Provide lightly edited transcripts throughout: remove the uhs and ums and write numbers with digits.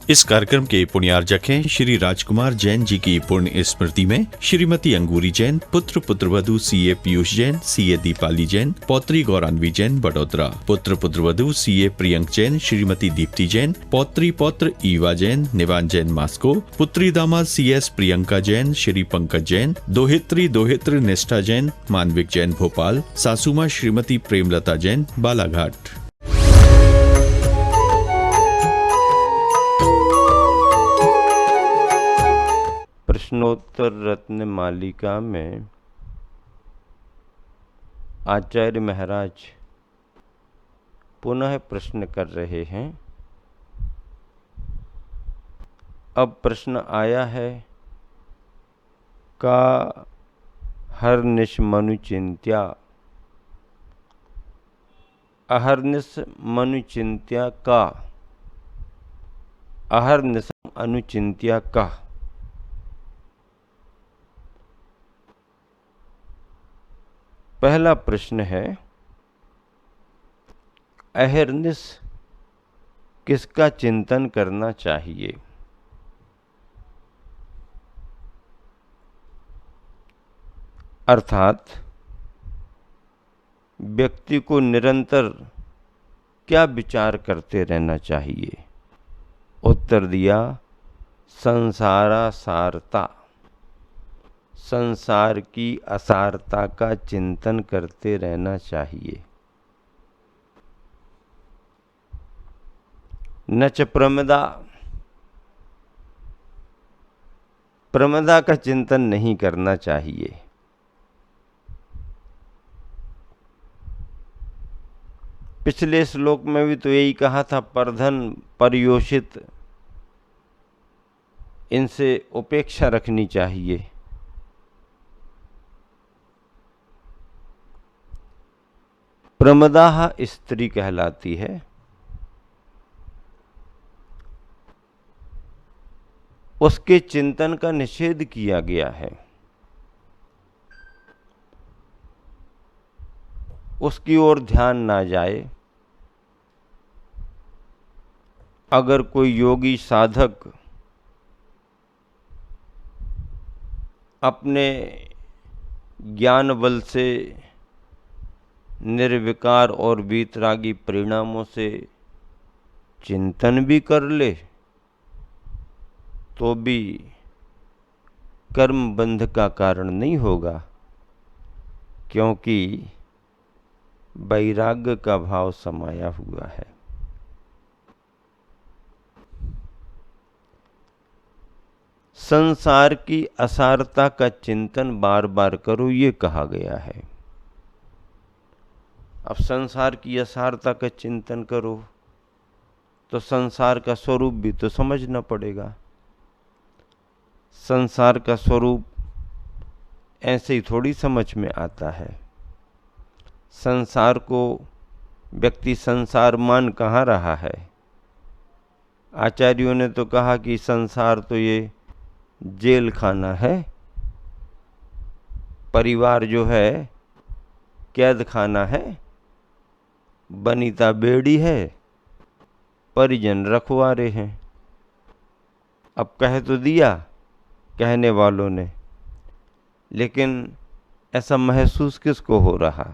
इस कार्यक्रम के पुण्यार्जक हैं श्री राजकुमार जैन जी की पुण्य स्मृति में श्रीमती अंगूरी जैन, पुत्र पुत्रवधू सीए पीयूष जैन, सीए दीपाली जैन, पौत्री गौरान्वी जैन बड़ोदरा, पुत्र पुत्रवधू सीए प्रियंक जैन, श्रीमती दीप्ति जैन, पौत्री पौत्र ईवा जैन, निवान जैन मास्को, पुत्री दामाद सीएस प्रियंका जैन, श्री पंकज जैन, दोहित्री दोहित्र निष्ठा जैन, मानविक जैन भोपाल, सासुमा श्रीमती प्रेमलता जैन बालाघाट। प्रश्नोत्तर रत्न मालिका में आचार्य महाराज पुनः प्रश्न कर रहे हैं। अब प्रश्न आया है का हरनिश मनु चिंत्या, अहर्निश मनु चिंत्या का, अहर्निश अनुचिंत्या का। पहला प्रश्न है, अहर्निश किसका चिंतन करना चाहिए? अर्थात व्यक्ति को निरंतर क्या विचार करते रहना चाहिए? उत्तर दिया, संसारासारता, संसार की असारता का चिंतन करते रहना चाहिए। न च प्रमदा, प्रमदा का चिंतन नहीं करना चाहिए। पिछले श्लोक में भी तो यही कहा था, परधन परयोषित, इनसे उपेक्षा रखनी चाहिए। प्रमदाह स्त्री कहलाती है। उसके चिंतन का निषेध किया गया है। उसकी ओर ध्यान ना जाए। अगर कोई योगी साधक अपने ज्ञान बल से निर्विकार और वीतरागी परिणामों से चिंतन भी कर ले तो भी कर्म बंध का कारण नहीं होगा, क्योंकि वैराग्य का भाव समाया हुआ है। संसार की असारता का चिंतन बार बार करो, ये कहा गया है। अब संसार की असारता का चिंतन करो तो संसार का स्वरूप भी तो समझना पड़ेगा। संसार का स्वरूप ऐसे ही थोड़ी समझ में आता है। संसार को व्यक्ति संसार मान कहाँ रहा है? आचार्यों ने तो कहा कि संसार तो ये जेल खाना है, परिवार जो है कैद खाना है, बनीता बेड़ी है, परिजन रखवारे हैं। अब कह तो दिया कहने वालों ने, लेकिन ऐसा महसूस किसको हो रहा?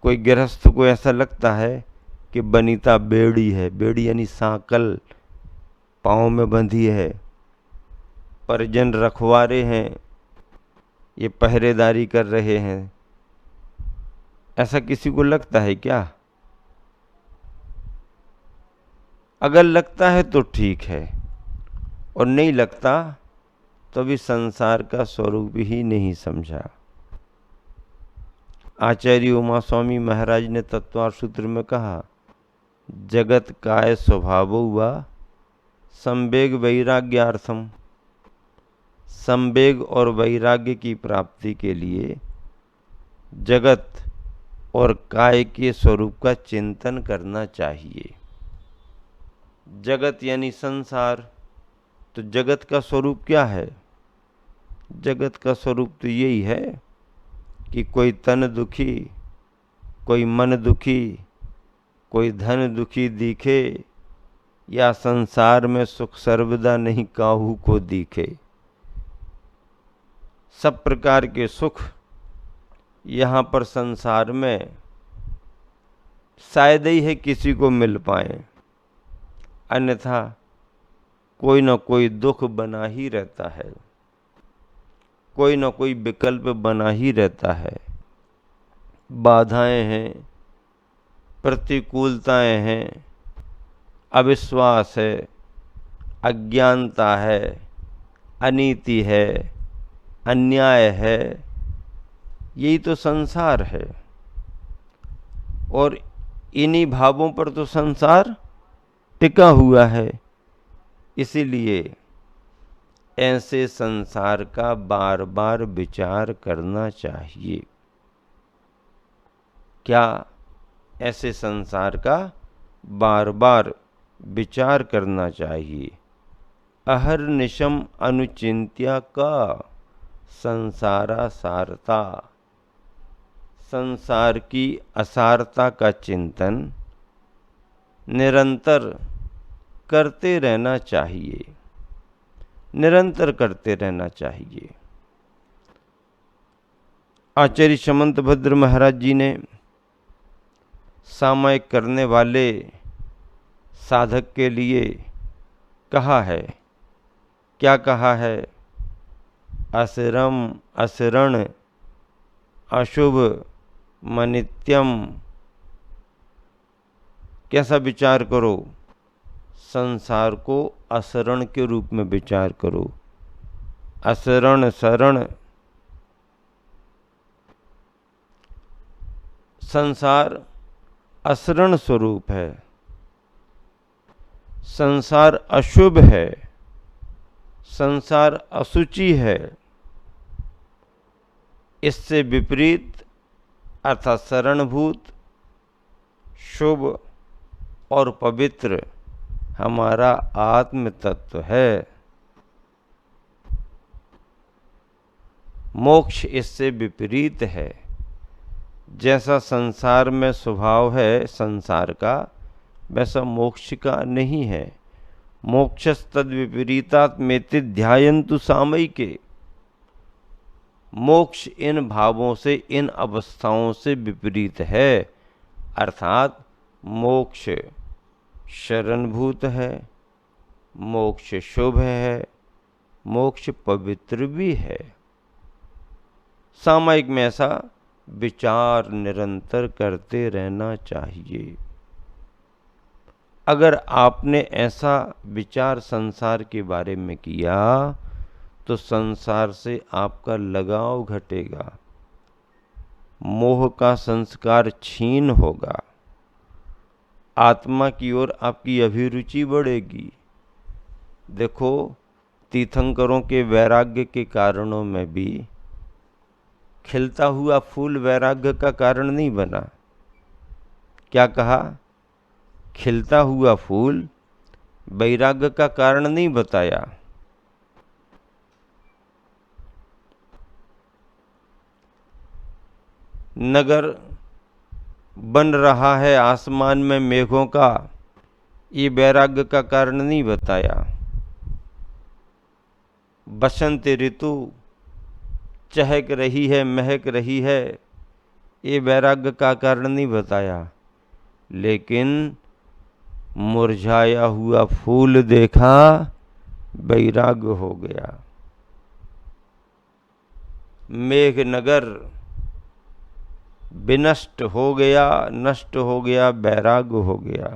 कोई गृहस्थ को ऐसा लगता है कि बनीता बेड़ी है, बेड़ी यानी सांकल पाँव में बंधी है, परिजन रखवारे हैं, ये पहरेदारी कर रहे हैं। ऐसा किसी को लगता है क्या? अगर लगता है तो ठीक है, और नहीं लगता तो भी संसार का स्वरूप ही नहीं समझा। आचार्य उमा स्वामी महाराज ने तत्वार सूत्र में कहा, जगत काय स्वभाव हुआ संवेग वैराग्यार्थम। संवेग और वैराग्य की प्राप्ति के लिए जगत और काय के स्वरूप का चिंतन करना चाहिए। जगत यानी संसार, तो जगत का स्वरूप क्या है? जगत का स्वरूप तो यही है कि कोई तन दुखी, कोई मन दुखी, कोई धन दुखी दिखे या संसार में सुख सर्वदा नहीं काहू को दिखे। सब प्रकार के सुख यहाँ पर संसार में शायद ही है किसी को मिल पाए, अन्यथा कोई न कोई दुख बना ही रहता है, कोई न कोई विकल्प बना ही रहता है। बाधाएं हैं, प्रतिकूलताएं हैं, अविश्वास है, अज्ञानता है, अनीति है, अन्याय है, यही तो संसार है। और इन्हीं भावों पर तो संसार टिका हुआ है। इसीलिए ऐसे संसार का बार बार विचार करना चाहिए। क्या ऐसे संसार का बार बार विचार करना चाहिए? अहर्निशम अनुचिंत्या का संसारा सारता, संसार की असारता का चिंतन निरंतर करते रहना चाहिए, निरंतर करते रहना चाहिए। आचार्य समंत भद्र महाराज जी ने सामायिक करने वाले साधक के लिए कहा है, क्या कहा है? असरम असरण अशुभ मनित्यम। कैसा विचार करो? संसार को असरण के रूप में विचार करो। असरण शरण, संसार असरण स्वरूप है, संसार अशुभ है, संसार असुचि है। इससे विपरीत अर्थात शरणभूत, शुभ और पवित्र हमारा आत्म तत्व है। मोक्ष इससे विपरीत है। जैसा संसार में स्वभाव है संसार का, वैसा मोक्ष का नहीं है। मोक्षस्तद विपरीतात् मेति ध्यायन्तु सामयिके। मोक्ष इन भावों से, इन अवस्थाओं से विपरीत है। अर्थात मोक्ष शरणभूत है, मोक्ष शुभ है, मोक्ष पवित्र भी है। सामयिक में ऐसा विचार निरंतर करते रहना चाहिए। अगर आपने ऐसा विचार संसार के बारे में किया तो संसार से आपका लगाव घटेगा, मोह का संस्कार क्षीण होगा, आत्मा की ओर आपकी अभिरुचि बढ़ेगी। देखो, तीर्थंकरों के वैराग्य के कारणों में भी खिलता हुआ फूल वैराग्य का कारण नहीं बना। क्या कहा? खिलता हुआ फूल वैराग्य का कारण नहीं बताया। नगर बन रहा है आसमान में मेघों का, ये वैराग्य का कारण नहीं बताया। बसंत ऋतु चहक रही है, महक रही है, ये वैराग्य का कारण नहीं बताया। लेकिन मुरझाया हुआ फूल देखा, वैराग्य हो गया। मेघनगर विनष्ट हो गया, नष्ट हो गया, वैराग्य हो गया।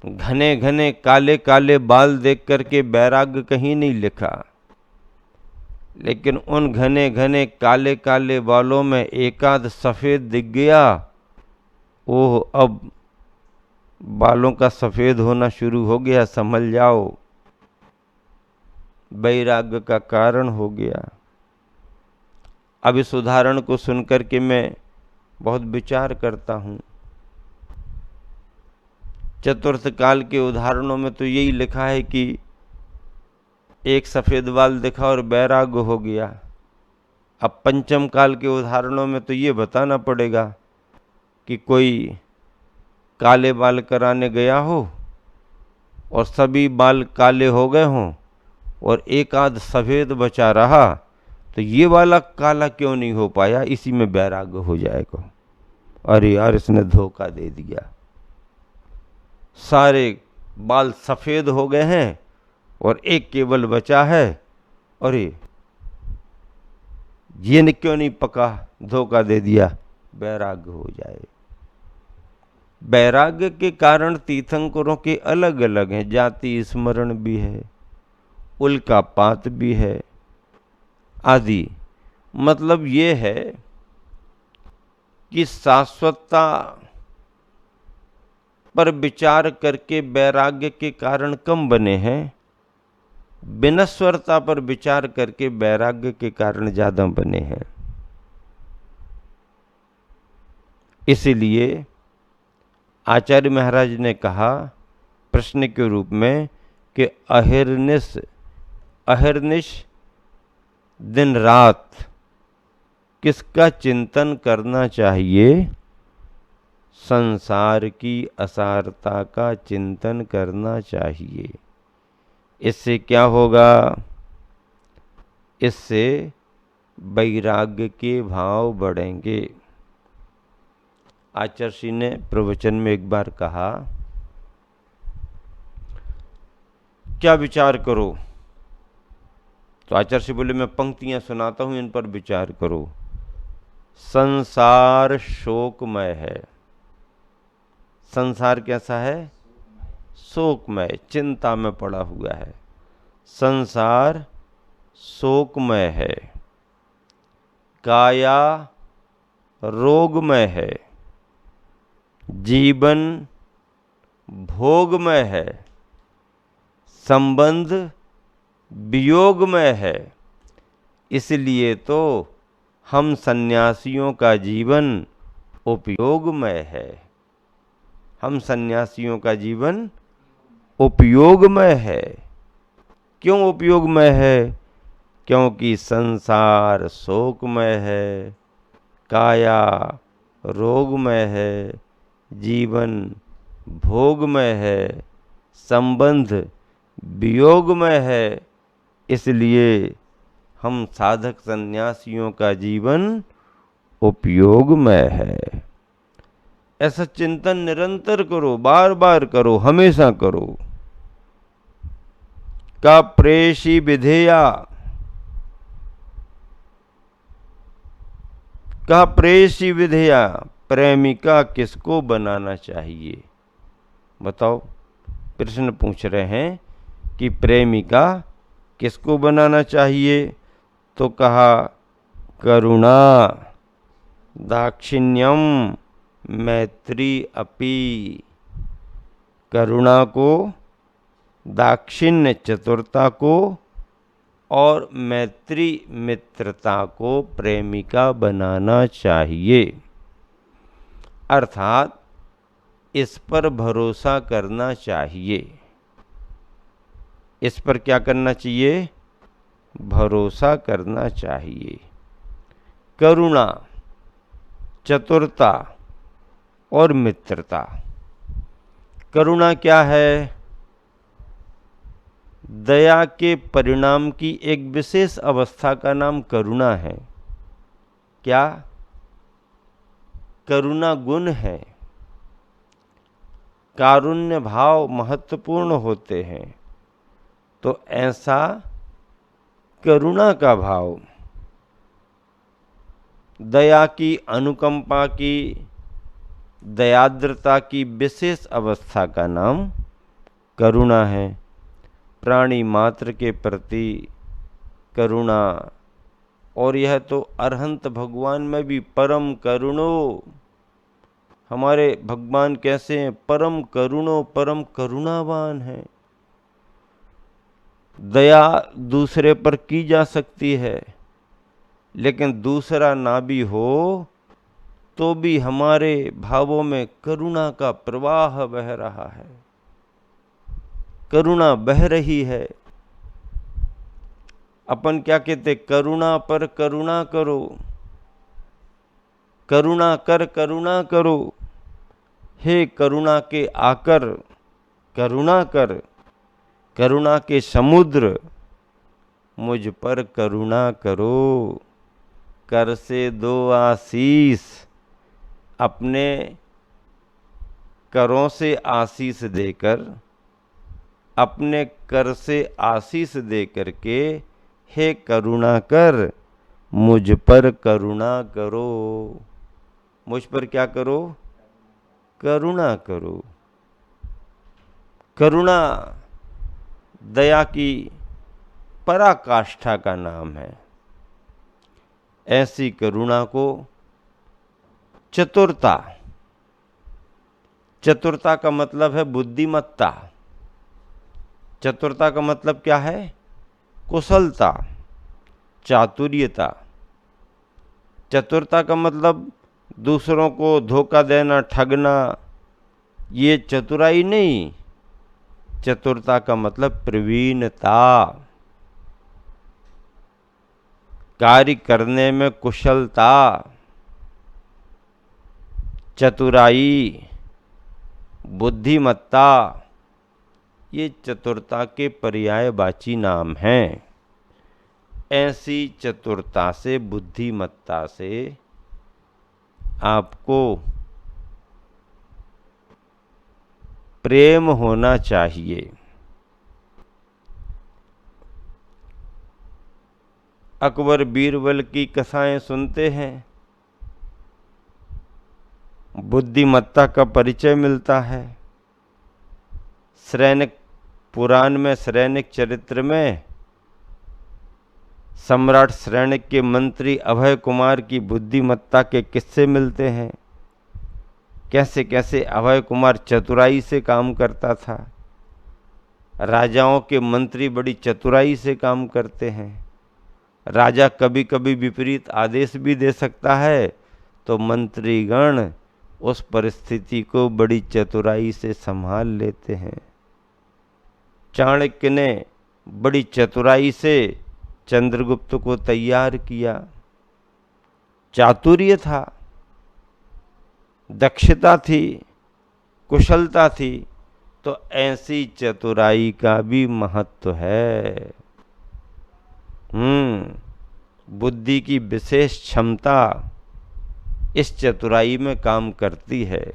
घने घने काले काले बाल देख करके वैराग्य कहीं नहीं लिखा, लेकिन उन घने घने काले काले बालों में एकाध सफेद दिख गया। ओह, अब बालों का सफेद होना शुरू हो गया, समझ जाओ वैराग्य का कारण हो गया। अब इस उदाहरण को सुनकर के मैं बहुत विचार करता हूँ। चतुर्थ काल के उदाहरणों में तो यही लिखा है कि एक सफेद बाल दिखा और वैराग्य हो गया। अब पंचम काल के उदाहरणों में तो ये बताना पड़ेगा कि कोई काले बाल कराने गया हो और सभी बाल काले हो गए हों और एक आध सफ़ेद बचा रहा, तो ये वाला काला क्यों नहीं हो पाया, इसी में वैराग्य हो जाएगा। अरे यार, इसने धोखा दे दिया, सारे बाल सफ़ेद हो गए हैं और एक केवल बचा है, अरे ये क्यों नहीं पका, धोखा दे दिया, वैराग्य हो जाए। वैराग्य के कारण तीर्थंकरों के अलग अलग हैं, जाति स्मरण भी है, उल्कापात भी है आदि। मतलब ये है कि शाश्वतता पर विचार करके वैराग्य के कारण कम बने हैं, विनश्वरता पर विचार करके वैराग्य के कारण ज्यादा बने हैं। इसीलिए आचार्य महाराज ने कहा प्रश्न के रूप में कि अहिर्निश दिन रात किसका चिंतन करना चाहिए? संसार की असारता का चिंतन करना चाहिए। इससे क्या होगा? इससे वैराग्य के भाव बढ़ेंगे। आचार्य श्री ने प्रवचन में एक बार कहा, क्या विचार करो? तो आचार्य श्री बोले, मैं पंक्तियां सुनाता हूं, इन पर विचार करो। संसार शोकमय है। संसार कैसा है? शोकमय, चिंता में पड़ा हुआ है। संसार शोकमय है। काया रोगमय है। जीवन भोगमय है। संबंध वियोगमय है। इसलिए तो हम सन्यासियों का जीवन उपयोगमय है। हम सन्यासियों का जीवन उपयोगमय है। क्यों उपयोगमय है? क्योंकि संसार शोकमय है, काया रोगमय है, जीवन भोगमय है, संबंध वियोगमय है। इसलिए हम साधक सन्यासियों का जीवन उपयोगमय है। ऐसा चिंतन निरंतर करो, बार बार करो, हमेशा करो। का प्रेषी विधेया, का प्रेषी विधेया, प्रेमिका किसको बनाना चाहिए? बताओ, प्रश्न पूछ रहे हैं कि प्रेमिका किसको बनाना चाहिए? तो कहा करुणा दाक्षिण्यम मैत्री अपि। करुणा को, दाक्षिण्य चतुरता को और मैत्री मित्रता को प्रेमिका बनाना चाहिए। अर्थात इस पर भरोसा करना चाहिए। इस पर क्या करना चाहिए? भरोसा करना चाहिए। करुणा, चतुरता और मित्रता। करुणा क्या है? दया के परिणाम की एक विशेष अवस्था का नाम करुणा है। क्या? करुणा गुण है। कारुण्य भाव महत्वपूर्ण होते हैं। तो ऐसा करुणा का भाव, दया की, अनुकंपा की, दयाद्रता की विशेष अवस्था का नाम करुणा है। प्राणी मात्र के प्रति करुणा, और यह तो अरहंत भगवान में भी परम करुणो। हमारे भगवान कैसे हैं? परम करुणो, परम करुणावान है। दया दूसरे पर की जा सकती है, लेकिन दूसरा ना भी हो तो भी हमारे भावों में करुणा का प्रवाह बह रहा है। करुणा बह रही है। अपन क्या कहते? करुणा पर करुणा करो, करुणा कर करुणा करो। हे करुणा के आकर करुणा कर, करुणा के समुद्र मुझ पर करुणा करो। कर से दो आशीष, अपने करों से आशीष देकर, अपने कर से आशीष दे करके हे करुणा कर, मुझ पर करुणा करो। मुझ पर क्या करो? करुणा करो। करुणा दया की पराकाष्ठा का नाम है। ऐसी करुणा को चतुरता, चतुरता का मतलब है बुद्धिमत्ता। चतुरता का मतलब क्या है? कुशलता, चातुर्यता। चतुरता का मतलब दूसरों को धोखा देना, ठगना, ये चतुराई नहीं। चतुरता का मतलब प्रवीणता, कार्य करने में कुशलता, चतुराई, बुद्धिमत्ता, ये चतुरता के पर्यायवाची नाम हैं। ऐसी चतुरता से, बुद्धिमत्ता से आपको प्रेम होना चाहिए। अकबर बीरबल की कथाएं सुनते हैं, बुद्धिमत्ता का परिचय मिलता है। सैनिक पुराण में, सैनिक चरित्र में सम्राट सैनिक के मंत्री अभय कुमार की बुद्धिमत्ता के किस्से मिलते हैं। कैसे कैसे अभय कुमार चतुराई से काम करता था। राजाओं के मंत्री बड़ी चतुराई से काम करते हैं। राजा कभी कभी विपरीत आदेश भी दे सकता है, तो मंत्रीगण उस परिस्थिति को बड़ी चतुराई से संभाल लेते हैं। चाणक्य ने बड़ी चतुराई से चंद्रगुप्त को तैयार किया। चातुर्य था, दक्षता थी, कुशलता थी, तो ऐसी चतुराई का भी महत्व है। बुद्धि की विशेष क्षमता इस चतुराई में काम करती है।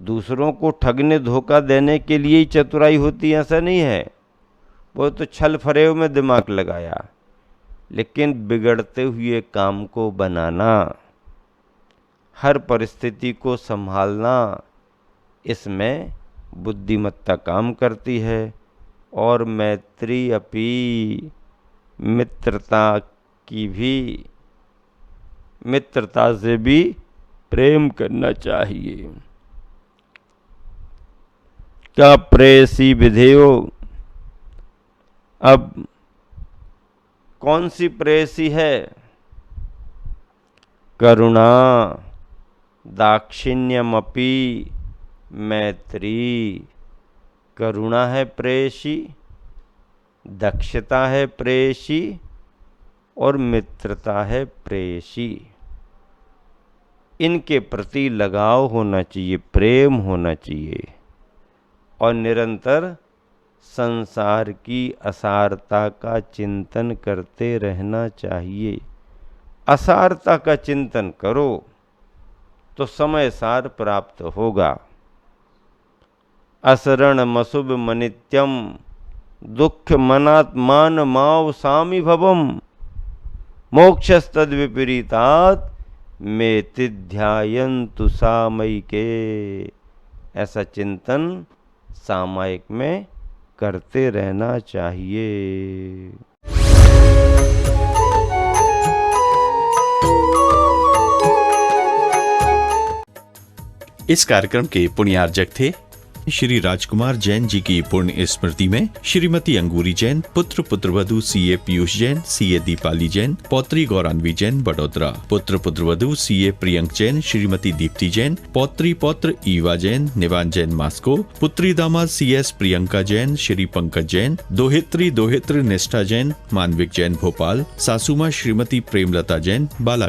दूसरों को ठगने, धोखा देने के लिए ही चतुराई होती है, ऐसा नहीं है। वो तो छल फरेब में दिमाग लगाया, लेकिन बिगड़ते हुए काम को बनाना, हर परिस्थिति को संभालना, इसमें बुद्धिमत्ता काम करती है। और मैत्री अपी, मित्रता की भी, मित्रता से भी प्रेम करना चाहिए। क्या प्रेयसी विधेयो, अब कौन सी प्रेयसी है? करुणा, दाक्षिण्यमपि मैत्री। करुणा है प्रेयसी, दक्षता है प्रेयसी, और मित्रता है प्रेयसी। इनके प्रति लगाव होना चाहिए, प्रेम होना चाहिए, और निरंतर संसार की असारता का चिंतन करते रहना चाहिए। असारता का चिंतन करो तो समय सार प्राप्त होगा। असरण मसुभ मनित्यम, दुख मनात्मान माव सामी भवम, मोक्षस्तद विपरीतात मेति ध्यायन्तु सामयिके। ऐसा चिंतन सामयिक में करते रहना चाहिए। इस कार्यक्रम के पुण्यार्जक थे श्री राजकुमार जैन जी की पुण्य स्मृति में श्रीमती अंगूरी जैन, पुत्र पुत्रवधू सीए पीयूष जैन, सीए दीपाली जैन, पौत्री गौरान्वी जैन बड़ोदरा, पुत्र पुत्रवधू सीए प्रियंक जैन, श्रीमती दीप्ति जैन, पौत्री पौत्र ईवा जैन, निवान जैन मास्को, पुत्री दामाद सीएस प्रियंका जैन, श्री पंकज जैन, दोहित्री दोहित्र निष्ठा जैन, मानविक जैन भोपाल, सासुमा श्रीमती प्रेमलता जैन, बाला